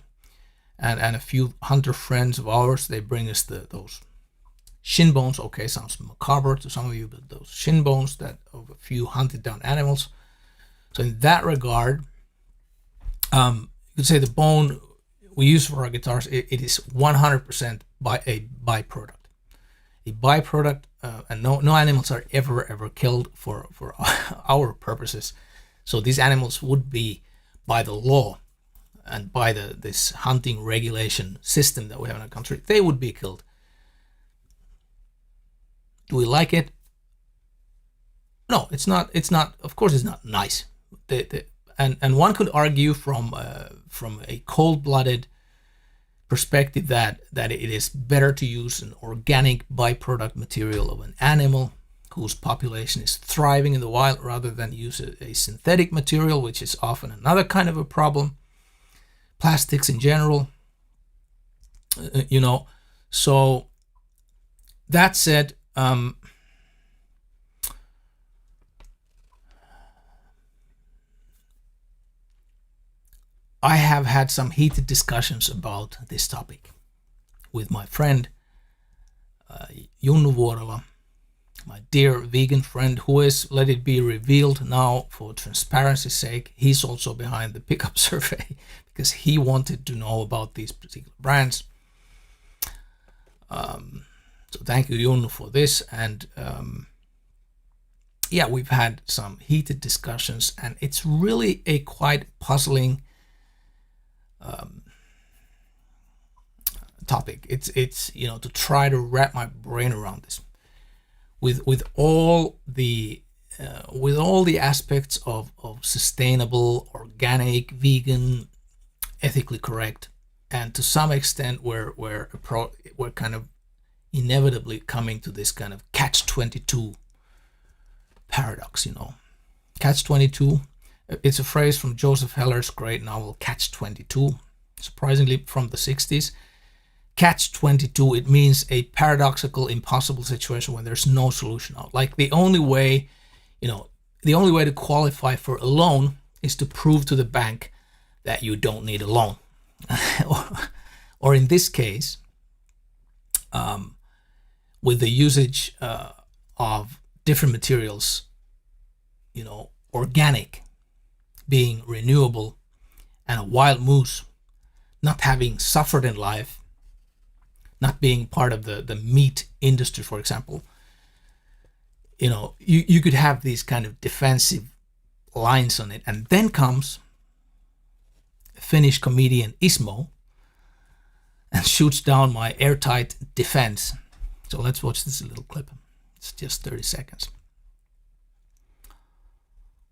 And a few hunter friends of ours, they bring us those shin bones. Okay, sounds macabre to some of you, but those shin bones that of a few hunted down animals. So in that regard, you could say the bone we use for our guitars, it is 100% by a byproduct. a byproduct, and no animals are ever killed for our purposes. So these animals would be, by the law and by this hunting regulation system that we have in our country, they would be killed. Do we like it? No, it's not. It's not. Of course, it's not nice. And one could argue from a cold-blooded perspective that it is better to use an organic byproduct material of an animal whose population is thriving in the wild rather than use a synthetic material, which is often another kind of a problem. Plastics in general, So that said, I have had some heated discussions about this topic with my friend Junnu Vuorola, my dear vegan friend, who is, let it be revealed now for transparency's sake, he's also behind the pickup survey because he wanted to know about these particular brands. So thank you, Junnu, for this. And we've had some heated discussions, and it's really a quite puzzling topic. It's to try to wrap my brain around this with all the aspects of sustainable, organic, vegan, ethically correct, and to some extent we're kind of inevitably coming to this kind of catch-22 paradox. Catch-22. It's a phrase from Joseph Heller's great novel Catch-22, surprisingly from the 60s. Catch-22, it means a paradoxical, impossible situation when there's no solution out. Like the only way to qualify for a loan is to prove to the bank that you don't need a loan. or in this case, with the usage of different materials, organic being renewable, and a wild moose not having suffered in life, not being part of the meat industry, for example, you could have these kind of defensive lines on it. And then comes Finnish comedian Ismo and shoots down my airtight defense. So let's watch this little clip. It's just 30 seconds.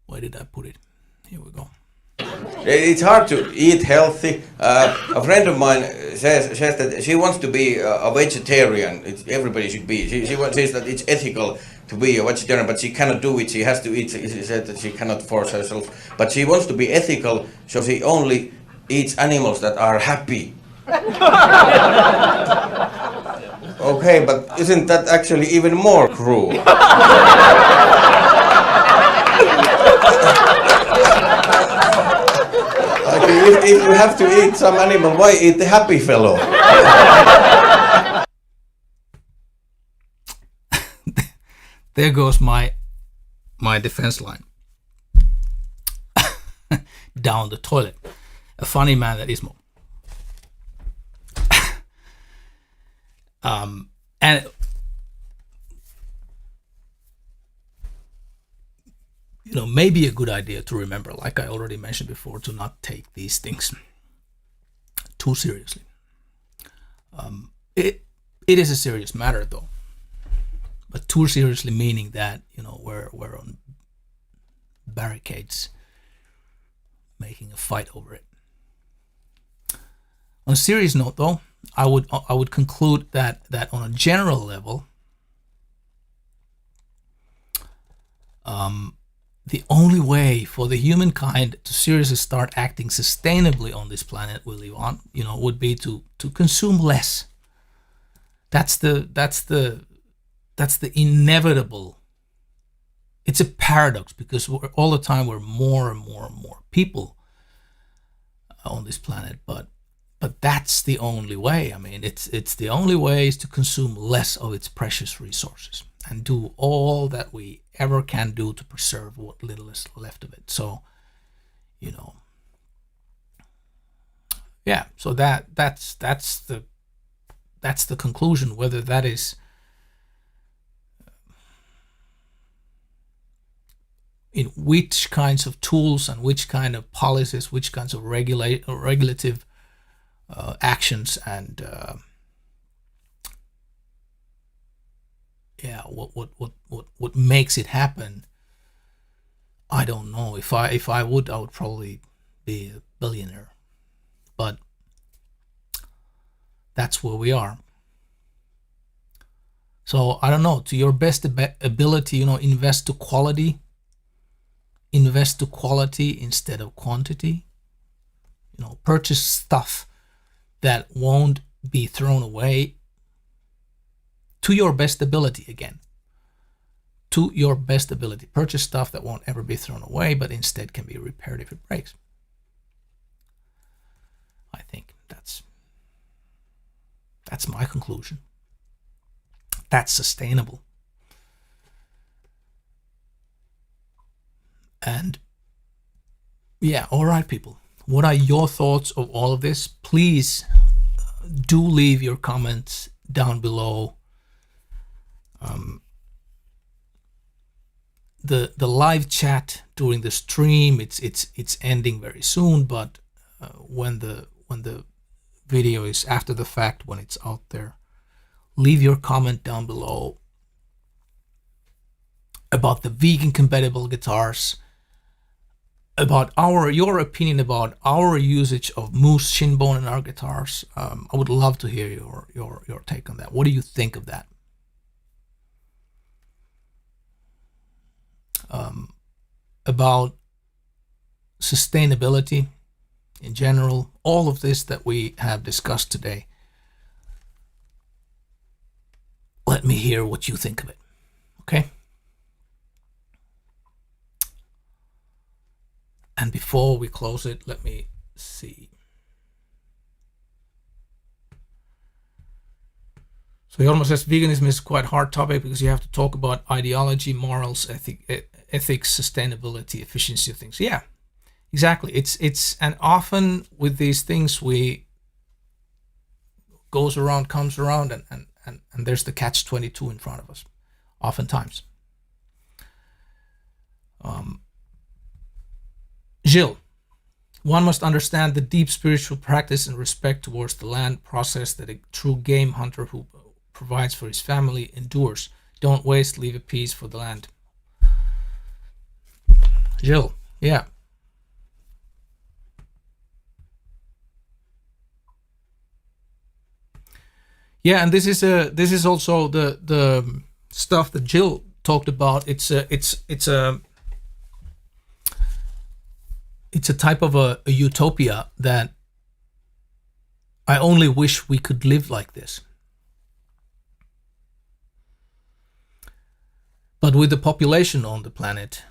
Where did I put it? Here we go. It's hard to eat healthy. A friend of mine says that she wants to be a vegetarian. Everybody should be. She says that it's ethical to be a vegetarian, but she cannot do it. She has to eat. She said that she cannot force herself. But she wants to be ethical, so she only eats animals that are happy. Okay, but isn't that actually even more cruel? If you have to eat some animal, why eat the happy fellow? There goes my defense line. Down the toilet. A funny man, that Ismo. And maybe a good idea to remember, like I already mentioned before, to not take these things too seriously. It is a serious matter, though, but too seriously meaning that we're on barricades making a fight over it. On a serious note, though, I would conclude that on a general level, the only way for the humankind to seriously start acting sustainably on this planet we live on, would be to consume less. That's the inevitable. It's a paradox because all the time we're more and more and more people on this planet, but that's the only way. I mean, it's the only way is to consume less of its precious resources and do all that we ever can do to preserve what little is left of it. So, so that's the conclusion. Whether that is in which kinds of tools and which kind of policies, which kinds of regulative actions, and what makes it happen. I don't know. If I would probably be a billionaire, but that's where we are. So I don't know, to your best ability, invest to quality instead of quantity. Purchase stuff that won't be thrown away, to your best ability. Again, to your best ability, purchase stuff that won't ever be thrown away, but instead can be repaired if it breaks. I think that's my conclusion. That's sustainable. And yeah, all right, people. What are your thoughts of all of this? Please do leave your comments down below. The live chat during the stream, it's ending very soon, but when the video is after the fact, when it's out there, leave your comment down below about the vegan compatible guitars, about your opinion about our usage of moose shin bone in our guitars. I would love to hear your take on that. What do you think of that? About sustainability in general, all of this that we have discussed today. Let me hear what you think of it. Okay? And before we close it, let me see. So Jorma says veganism is quite a hard topic because you have to talk about ideology, morals, ethics, sustainability, efficiency of things. Yeah, exactly. It's and often with these things we goes around, comes around, and there's the catch-22 in front of us, oftentimes. Gilles, one must understand the deep spiritual practice and respect towards the land process that a true game hunter who provides for his family endures. Don't waste, leave a piece for the land. Gilles, yeah. Yeah, and this is also the stuff that Jill talked about. It's a type of a utopia that I only wish we could live like this. But with the population on the planet,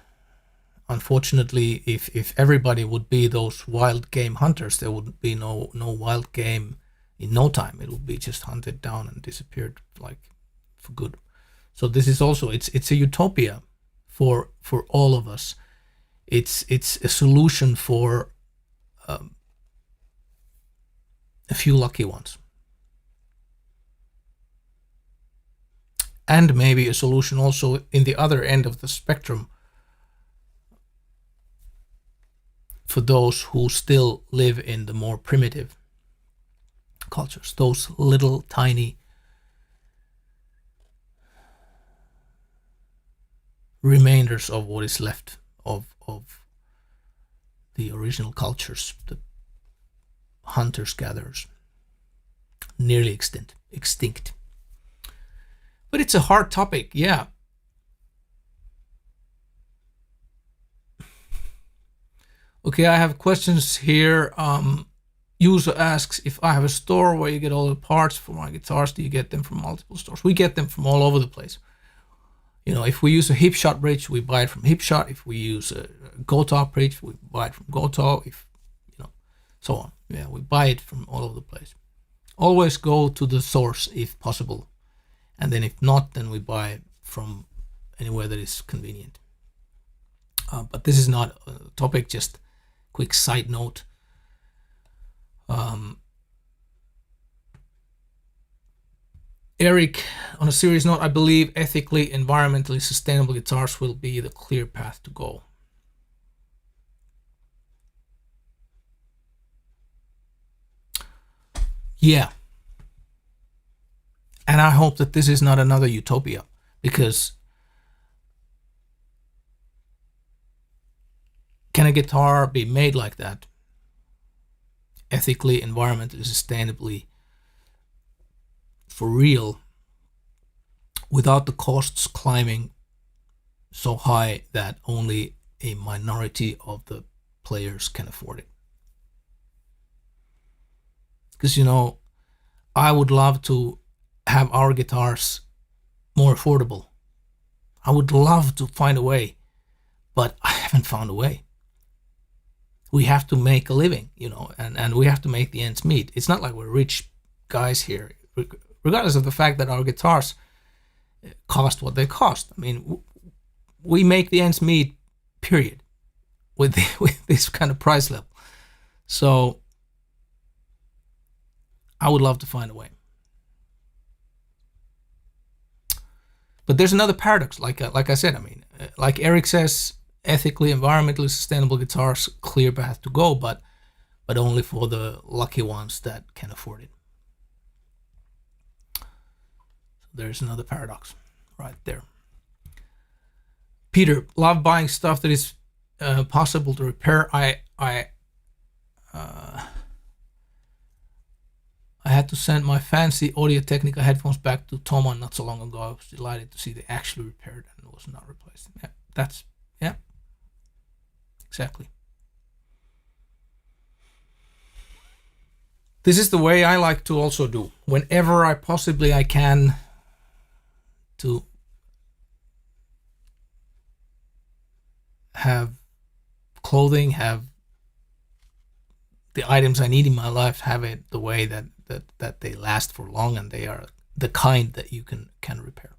unfortunately, if everybody would be those wild game hunters, there would be no wild game in no time. It would be just hunted down and disappeared like for good. So this is also it's a utopia for all of us. It's a solution for a few lucky ones, and maybe a solution also in the other end of the spectrum for those who still live in the more primitive cultures, those little tiny remainders of what is left of the original cultures, the hunters-gatherers, nearly extinct. But it's a hard topic, yeah. Okay, I have questions here. User asks, if I have a store where you get all the parts for my guitars, do you get them from multiple stores? We get them from all over the place. If we use a Hipshot bridge, we buy it from Hipshot. If we use a Gotoh bridge, we buy it from Gotoh. So on. Yeah, we buy it from all over the place. Always go to the source if possible. And then if not, then we buy it from anywhere that is convenient. But this is not a topic, just quick side note. Eric, on a serious note, I believe ethically, environmentally sustainable guitars will be the clear path to go. Yeah. And I hope that this is not another utopia, because can a guitar be made like that? Ethically, environmentally, sustainably, for real, without the costs climbing so high that only a minority of the players can afford it? Because, I would love to have our guitars more affordable. I would love to find a way, but I haven't found a way. We have to make a living, and we have to make the ends meet. It's not like we're rich guys here, regardless of the fact that our guitars cost what they cost. I mean, we make the ends meet, period, with this kind of price level. So I would love to find a way. But there's another paradox, like I said. I mean, like Eric says, ethically, environmentally sustainable guitars, clear path to go, but only for the lucky ones that can afford it. So there's another paradox right there. Peter, love buying stuff that is possible to repair. I had to send my fancy Audio-Technica headphones back to Toma not so long ago. I was delighted to see they actually repaired and was not replaced. Yeah, exactly. This is the way I like to also do. Whenever I possibly can, to have clothing, have the items I need in my life, have it the way that they last for long, and they are the kind that you can repair.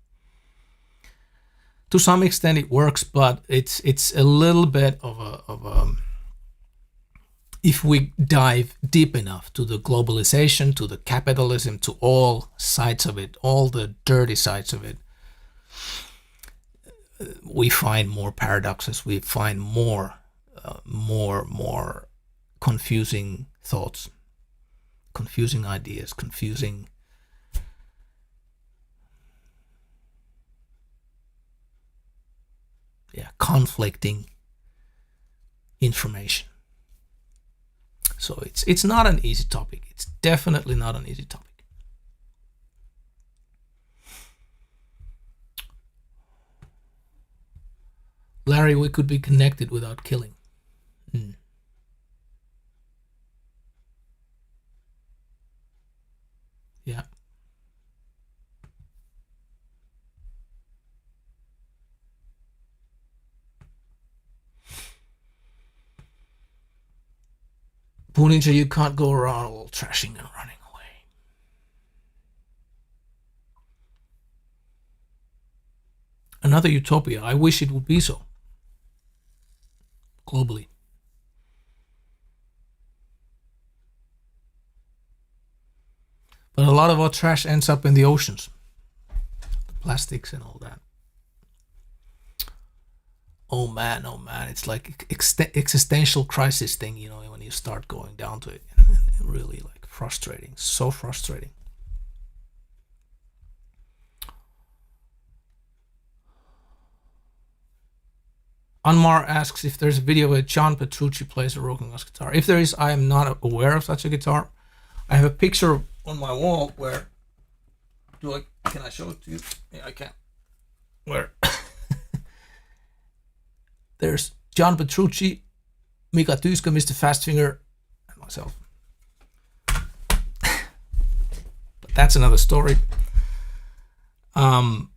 To some extent it works, but it's a little bit of a if we dive deep enough to the globalization, to the capitalism, to all sides of it, all the dirty sides of it, we find more paradoxes. We find more confusing thoughts, confusing ideas, confusing conflicting information. So it's not an easy topic. It's definitely not an easy topic. Larry, we could be connected without killing. Yeah. Puninja, you can't go around all trashing and running away. Another utopia. I wish it would be so. Globally. But a lot of our trash ends up in the oceans. The plastics and all that. Oh man, it's like existential crisis thing, when you start going down to it. Really like frustrating, so frustrating. Anmar asks if there's a video where John Petrucci plays a Ruokangas guitar. If there is, I am not aware of such a guitar. I have a picture on my wall where can I show it to you? Yeah, I can. Where there's John Petrucci, Mika Tyyska, Mr. Fastfinger, and myself. But that's another story. And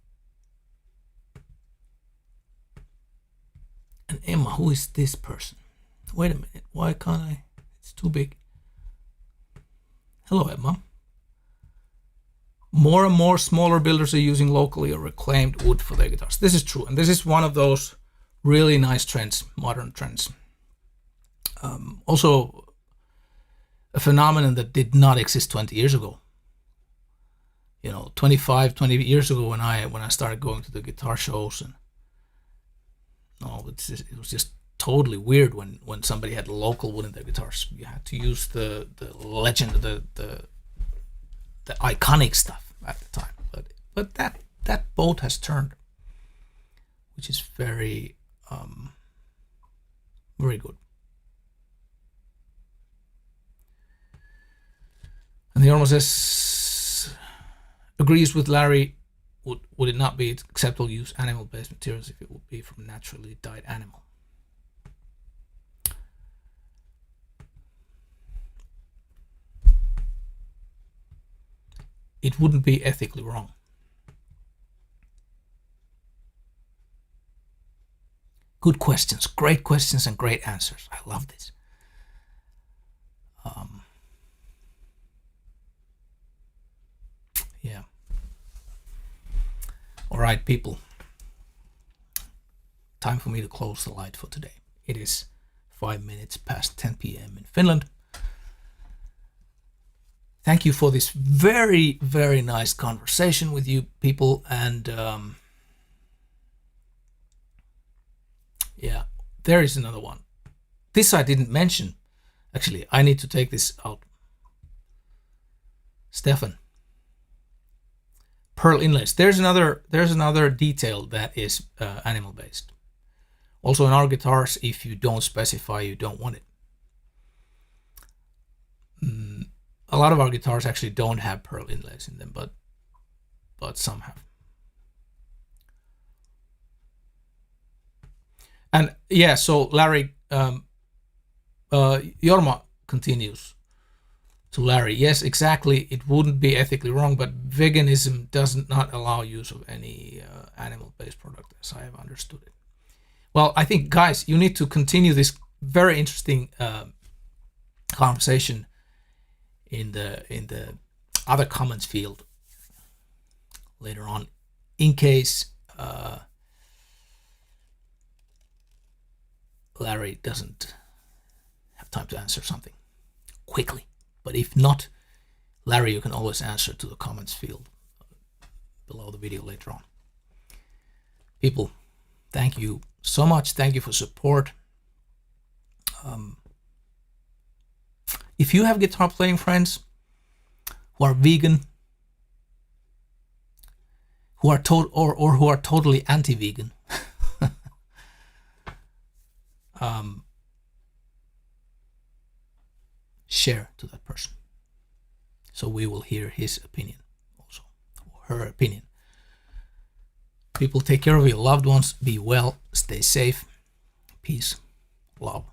Emma, who is this person? Wait a minute, why can't I? It's too big. Hello, Emma. More and more smaller builders are using locally or reclaimed wood for their guitars. This is true, and this is one of those really nice trends, modern trends. Also, a phenomenon that did not exist 20 years ago. 20 years ago when I started going to the guitar shows, and it was just totally weird when somebody had local wood in their guitars. You had to use the legend, the the iconic stuff at the time. But that boat has turned, which is very very good. And the Ormo says, agrees with Larry. Would it not be acceptable to use animal-based materials if it would be from naturally died animal? It wouldn't be ethically wrong. Good questions, great questions, and great answers. I love this. Yeah. All right, people. Time for me to close the light for today. It is 5 minutes past 10 p.m. in Finland. Thank you for this very, very nice conversation with you people. And yeah, there is another one. This I didn't mention. Actually, I need to take this out. Stefan. Pearl inlays. There's another detail that is animal based. Also in our guitars, if you don't specify, you don't want it. A lot of our guitars actually don't have pearl inlays in them, but some have. And yeah, so Larry, Jorma continues to Larry. Yes, exactly. It wouldn't be ethically wrong, but veganism does not allow use of any animal-based product, as I have understood it. Well, I think, guys, you need to continue this very interesting conversation in the other comments field later on, in case Larry doesn't have time to answer something quickly. But if not, Larry, you can always answer to the comments field below the video later on. People, thank you so much. Thank you for support. If you have guitar playing friends who are vegan, who are who are totally anti-vegan, share to that person, so we will hear his opinion also, or her opinion. People, take care of your loved ones. Be well. Stay safe. Peace. Love.